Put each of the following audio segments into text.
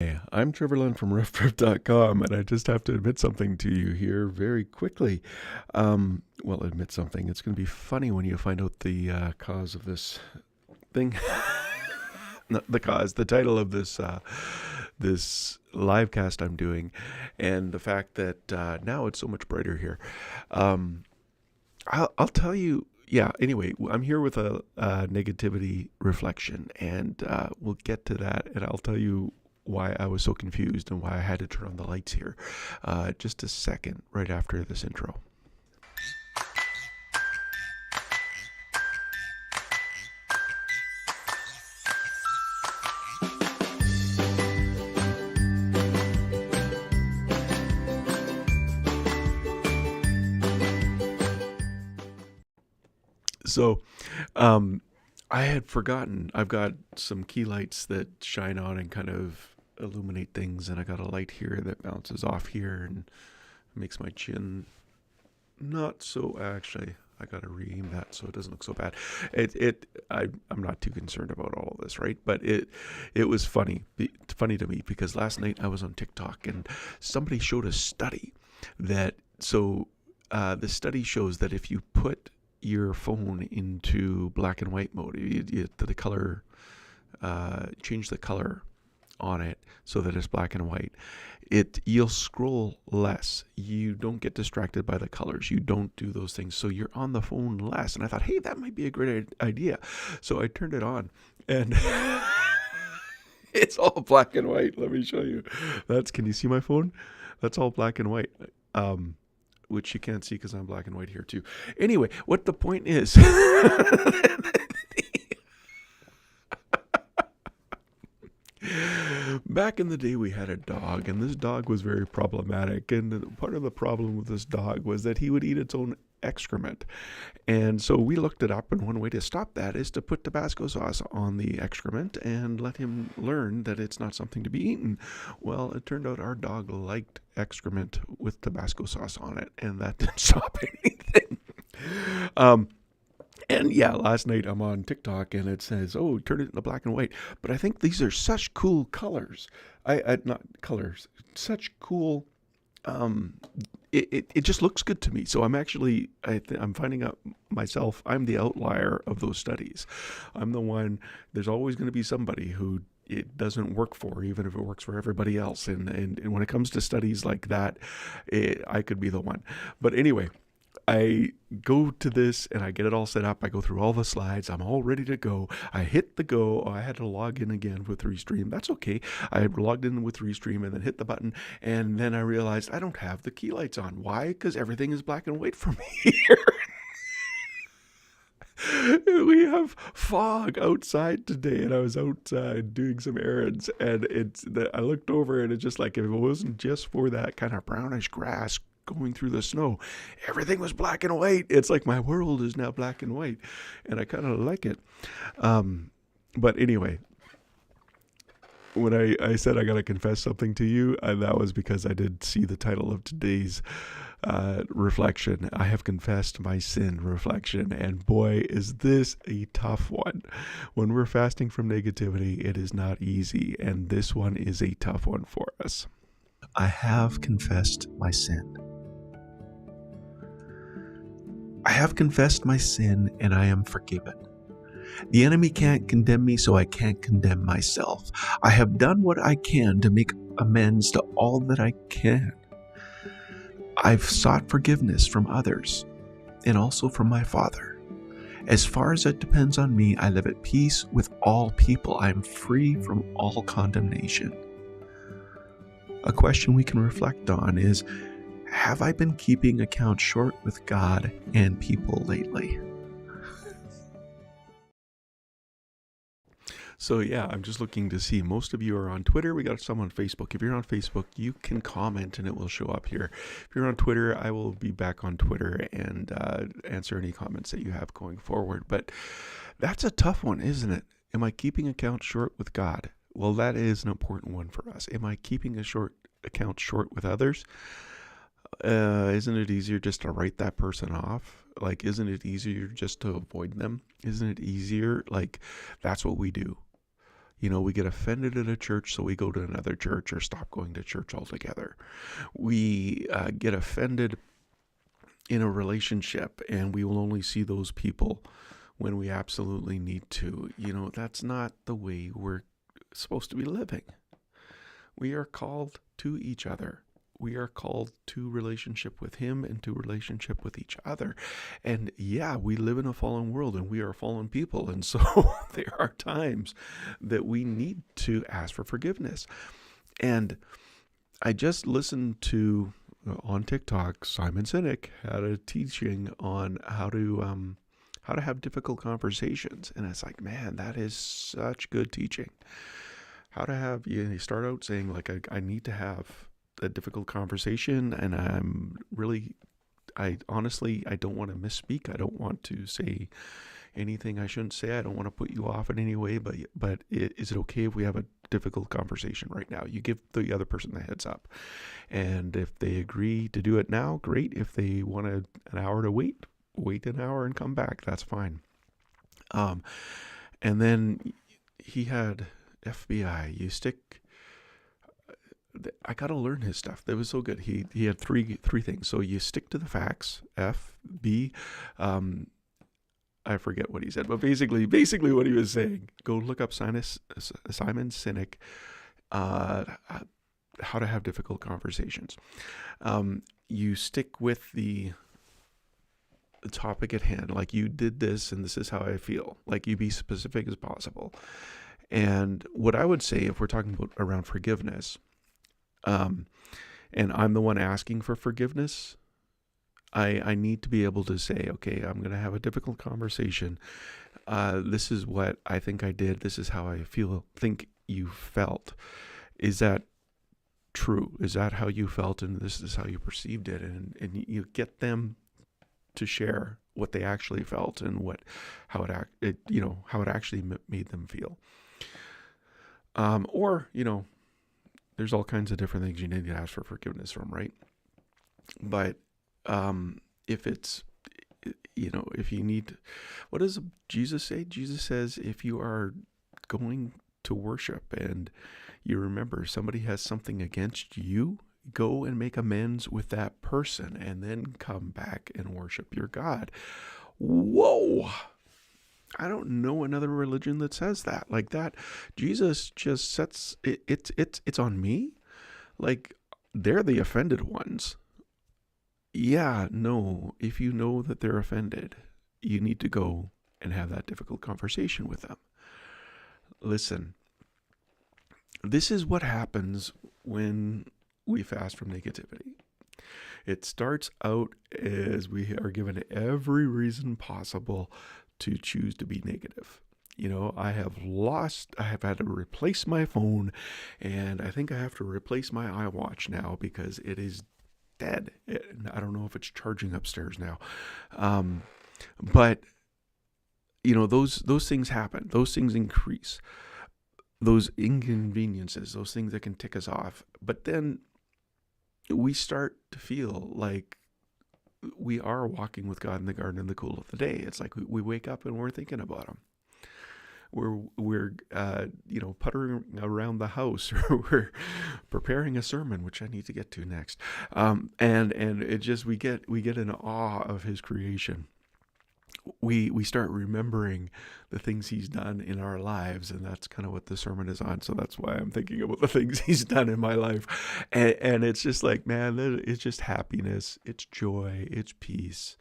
Hey, I'm Trevor Lund from RoughTrip.com, and I just have to admit something to you here very quickly. Well, admit something. It's going to be funny when you find out the cause of this thing. Not the cause, the title of this live cast I'm doing, and the fact that now it's so much brighter here. Um, I'll tell you. Yeah. Anyway, I'm here with a negativity reflection, and we'll get to that, and I'll tell you why I was so confused and why I had to turn on the lights here. Just a second, right after this intro. So, um, I had forgotten. I've got some key lights that shine on and kind of illuminate things, and I got a light here that bounces off here and makes my chin not so. Actually, I got to re-aim that so it doesn't look so bad. I'm not too concerned about all of this, right? But it was funny to me because last night I was on TikTok and somebody showed a study that the study shows that if you put your phone into black and white mode, the color, change the color on it so that it's black and white, you'll scroll less. You don't get distracted by the colors. You don't do those things. So you're on the phone less. And I thought, hey, that might be a great idea. So I turned it on and it's all black and white. Let me show you. Can you see my phone? That's all black and white. Which you can't see because I'm black and white here too. Anyway, what the point is, back in the day, we had a dog, and this dog was very problematic. And part of the problem with this dog was that he would eat its own excrement. And so we looked it up, and one way to stop that is to put Tabasco sauce on the excrement and let him learn that it's not something to be eaten. Well, it turned out our dog liked excrement with Tabasco sauce on it, and that didn't stop anything. Um, and yeah, last night I'm on TikTok and it says, "Oh, turn it into black and white." But I think these are such cool colors. I not colors, such cool. Um, it just looks good to me. So I'm finding out myself. I'm the outlier of those studies. I'm the one. There's always going to be somebody who it doesn't work for, even if it works for everybody else. And when it comes to studies like that, I could be the one. But anyway, I go to this and I get it all set up. I go through all the slides. I'm all ready to go. I hit the go. Oh, I had to log in again with Restream. That's okay. I logged in with Restream and then hit the button. And then I realized I don't have the key lights on. Why? Because everything is black and white for me here. We have fog outside today, and I was outside doing some errands, and I looked over, and it's just like if it wasn't just for that kind of brownish grass going through the snow, everything was black and white. It's like my world is now black and white, and I kind of like it. But anyway, when I said I got to confess something to you, that was because I did see the title of today's reflection. I have confessed my sin reflection, and boy, is this a tough one. When we're fasting from negativity, it is not easy, and this one is a tough one for us. I have confessed my sin. I have confessed my sin, and I am forgiven. The enemy can't condemn me, so I can't condemn myself. I have done what I can to make amends to all that I can. I've sought forgiveness from others and also from my Father. As far as it depends on me, I live at peace with all people. I am free from all condemnation. A question we can reflect on is, have I been keeping account short with God and people lately? So yeah, I'm just looking to see. Most of you are on Twitter. We got some on Facebook. If you're on Facebook, you can comment and it will show up here. If you're on Twitter, I will be back on Twitter and answer any comments that you have going forward. But that's a tough one, isn't it? Am I keeping account short with God? Well, that is an important one for us. Am I keeping account short with others? Isn't it easier just to write that person off? Like, isn't it easier just to avoid them? Isn't it easier? Like, that's what we do. We get offended at a church, so we go to another church or stop going to church altogether. We get offended in a relationship, and we will only see those people when we absolutely need to. That's not the way we're supposed to be living. We are called to each other. We are called to relationship with Him and to relationship with each other. And yeah, we live in a fallen world and we are fallen people. And so there are times that we need to ask for forgiveness. And I just listened to, on TikTok, Simon Sinek had a teaching on how to have difficult conversations. And it's like, man, that is such good teaching. How to have, you start out saying like, I need to have a difficult conversation, and I honestly don't want to misspeak. I don't want to say anything I shouldn't say. I don't want to put you off in any way, but is it okay if we have a difficult conversation right now? You give the other person the heads up. And if they agree to do it now, great. If they want an hour to wait an hour and come back, that's fine. And then he had FBI. I got to learn his stuff. That was so good. He had three things. So you stick to the facts. F, B, I forget what he said, but basically what he was saying, go look up Simon Sinek, how to have difficult conversations. You stick with the topic at hand. Like, you did this and this is how I feel. Like, you be specific as possible. And what I would say, if we're talking about around forgiveness, and I'm the one asking for forgiveness, I need to be able to say, okay, I'm going to have a difficult conversation. This is what I think I did. This is how I think you felt. Is that true? Is that how you felt? And this is how you perceived it. And you get them to share what they actually felt and how it actually made them feel. Or there's all kinds of different things you need to ask for forgiveness from, right? But if it's, if you need, what does Jesus say? Jesus says, if you are going to worship and you remember somebody has something against you, go and make amends with that person and then come back and worship your God. Whoa! I don't know another religion that says that. Like that, Jesus just sets it's on me. Like, they're the offended ones. Yeah, no. If you know that they're offended, you need to go and have that difficult conversation with them. Listen, this is what happens when we fast from negativity. It starts out as we are given every reason possible to choose to be negative. I have had to replace my phone, and I think I have to replace my iWatch now because it is dead. I don't know if it's charging upstairs now. But those things happen. Those things increase. Those inconveniences, those things that can tick us off. But then we start to feel like we are walking with God in the garden in the cool of the day. It's like we wake up and we're thinking about Him. We're puttering around the house, or we're preparing a sermon, which I need to get to next. And it just we get in awe of His creation. We start remembering the things He's done in our lives, and that's kind of what the sermon is on. So that's why I'm thinking about the things He's done in my life, and it's just like, man, it's just happiness, it's joy, it's peace.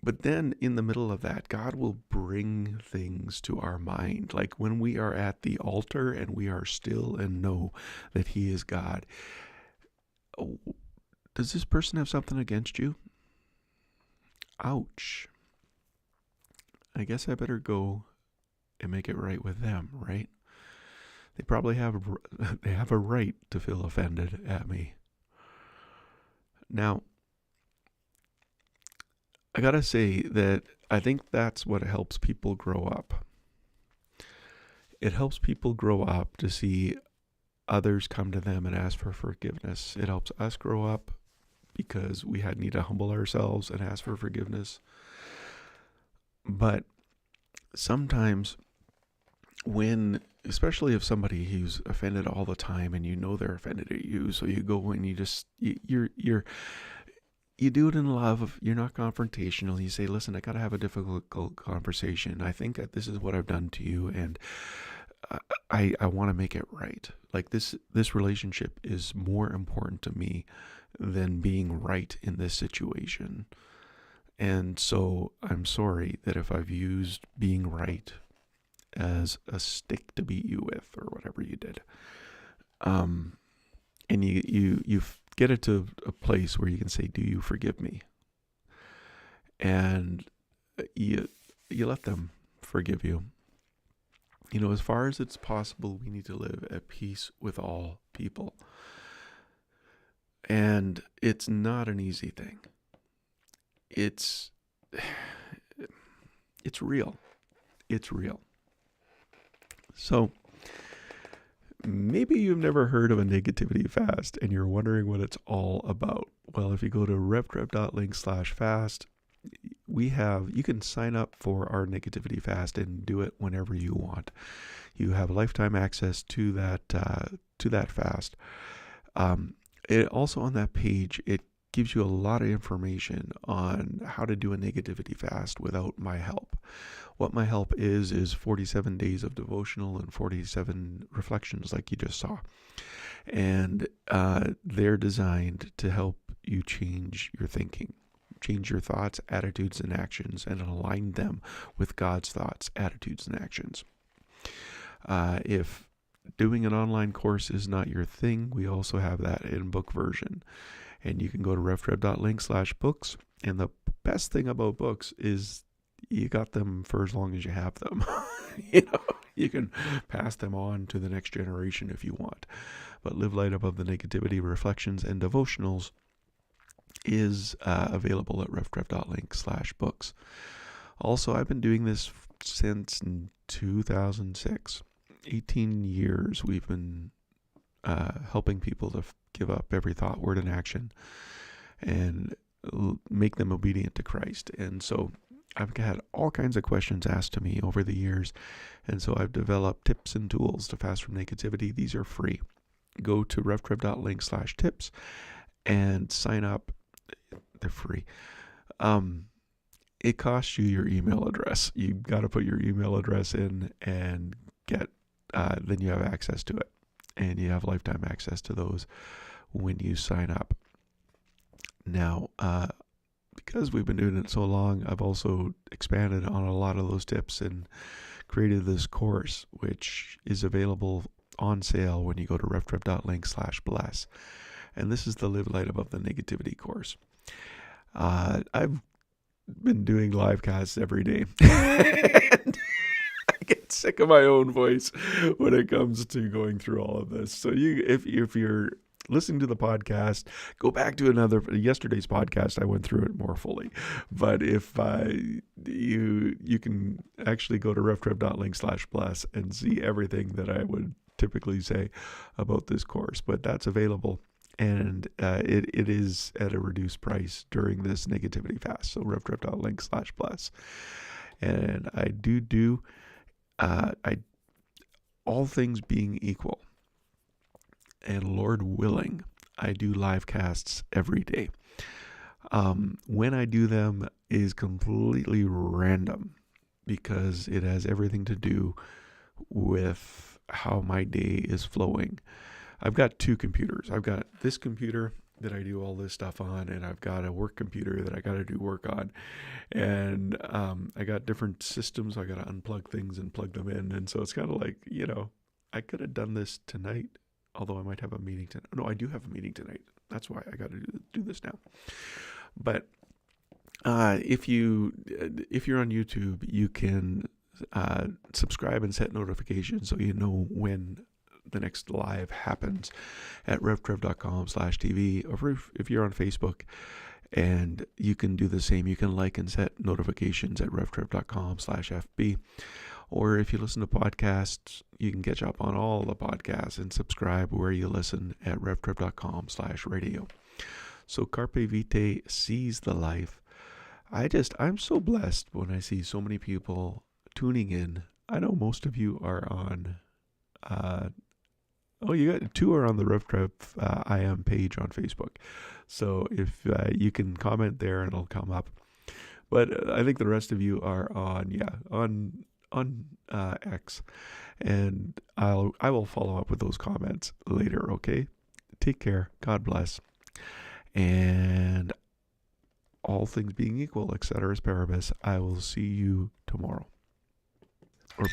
But then in the middle of that, God will bring things to our mind, like when we are at the altar and we are still and know that He is God. Oh, does this person have something against you? Ouch. I guess I better go and make it right with them, right? They probably have a right to feel offended at me. Now, I gotta say that I think that's what helps people grow up. It helps people grow up to see others come to them and ask for forgiveness. It helps us grow up because we need to humble ourselves and ask for forgiveness. But sometimes when, especially if somebody who's offended all the time and you know they're offended at you, so you go and you just, you do it in love. You're not confrontational. You say, listen, I got to have a difficult conversation. I think that this is what I've done to you, and I want to make it right. Like this relationship is more important to me than being right in this situation. And so I'm sorry that if I've used being right as a stick to beat you with or whatever you did. And you get it to a place where you can say, do you forgive me? And you let them forgive you. As far as it's possible, we need to live at peace with all people. And it's not an easy thing. It's real. It's real. So maybe you've never heard of a negativity fast and you're wondering what it's all about. Well, if you go to revtrev.link/fast, you can sign up for our negativity fast and do it whenever you want. You have lifetime access to that fast. It also on that page, it gives you a lot of information on how to do a negativity fast without my help. What my help is 47 days of devotional and 47 reflections like you just saw. And they're designed to help you change your thinking, change your thoughts, attitudes, and actions, and align them with God's thoughts, attitudes, and actions. If doing an online course is not your thing, we also have that in book version. And you can go to revtrev.link/books. And the best thing about books is you got them for as long as you have them. You can pass them on to the next generation if you want. But Live Light Above the Negativity, Reflections, and Devotionals is available at revtrev.link/books. Also, I've been doing this since 2006. 18 years we've been helping people to give up every thought, word, and action and make them obedient to Christ. And so I've had all kinds of questions asked to me over the years. And so I've developed tips and tools to fast from negativity. These are free. Go to revtrev.link/tips and sign up. They're free. It costs you your email address. You've got to put your email address in and then you have access to it. And you have lifetime access to those when you sign up. Now, because we've been doing it so long, I've also expanded on a lot of those tips and created this course, which is available on sale when you go to revtrev.link/bless. And this is the Live Light Above the Negativity course. I've been doing live casts every day. And I get sick of my own voice when it comes to going through all of this. So if you're listening to the podcast, go back to yesterday's podcast. I went through it more fully. But if you can actually go to revtrev.link/bless and see everything that I would typically say about this course. But that's available. And it is at a reduced price during this negativity fast. So revtrev.link/bless. And I do all things being equal, and Lord willing, I do live casts every day. When I do them is completely random because it has everything to do with how my day is flowing. I've got two computers. I've got this computer that I do all this stuff on, and I've got a work computer that I got to do work on. And I got different systems. I got to unplug things and plug them in. And so it's kind of like, I could have done this tonight, although I might have a meeting tonight. No, I do have a meeting tonight. That's why I got to do this now. But if you're on YouTube, you can subscribe and set notifications so you know when the next live happens at revtrev.com/TV, or if you're on Facebook, and you can do the same. You can like and set notifications at revtrev.com/FB, or if you listen to podcasts, you can catch up on all the podcasts and subscribe where you listen at revtrev.com/radio. So Carpe Vitae, seize the life. I'm so blessed when I see so many people tuning in I know most of you are on. Oh, you got two are on the Rough Trip IM page on Facebook. So if you can comment there, it'll come up. But I think the rest of you are on, on X, and I will follow up with those comments later. Okay, take care. God bless, and all things being equal, etc. paribus, I will see you tomorrow. Or